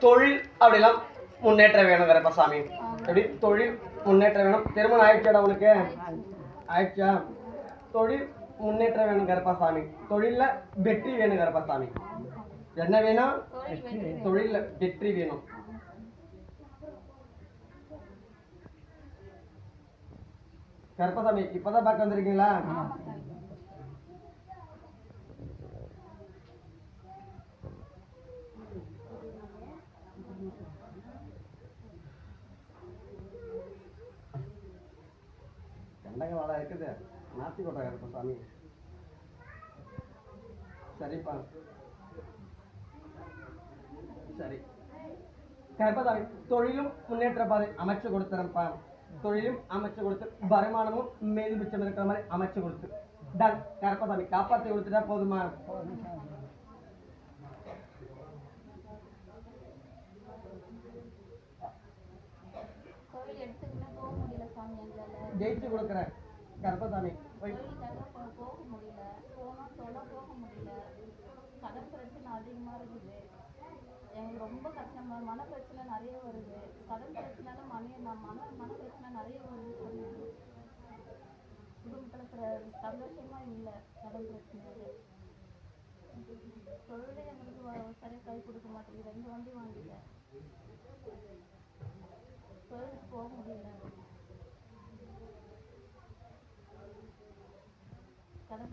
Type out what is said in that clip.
தொழில் அப்படிலாம் முன்னேற்றம் வேணும் கருப்பசாமி. எப்படி தொழில் முன்னேற்றம் வேணும். திருமணம் ஆயிடுச்சாடா உனக்கு? ஆயிடுச்சா? தொழில் முன்னேற்றம் வேணும் கருப்பசாமி. தொழில்ல வெற்றி வேணும் கருப்பசாமி. என்ன வேணும்? தொழில்ல வெற்றி வேணும். கருப்பசாமி இப்பதான் பார்க்க வந்திருக்கீங்களா? கண்டக வாழை இருக்குது, நாத்தி கொட்டா கருப்பசாமி. சரிப்பா, சரி கருப்பசாமி. தொழிலும் முன்னேற்ற பாதை அமைச்சு கொடுத்துறேன்ப்பா. தொழிலும் அமைச்சு கொடுத்து வருமானமும் மேல் மிச்சம் இருக்கிற மாதிரி அமைச்சு கொடுத்து டன் கருப்பசாமி. காப்பாற்றி கொடுத்துட்டா போதுமா? ஜெயிச்சு கொடுக்குறேன் கருப்பசாமி. போக முடியல, போனா சொல்ல போக முடியல. கடன் பிரச்சனை அதிகமா இருக்குது. எங்களுக்கு ரொம்ப கஷ்டமா, மன பிரச்சனை நிறைய வருது. கடன் பிரச்சனை மன பிரச்சனை நிறைய வருது. குடும்பத்துல சந்தோஷமா இல்லை கடன் பிரச்சனை. தொழிலே எங்களுக்கு சரியா கை கொடுக்க மாட்டேங்குது. 2 வண்டி வாங்கிட்டேன், தொழிலுக்கு போக முடியல.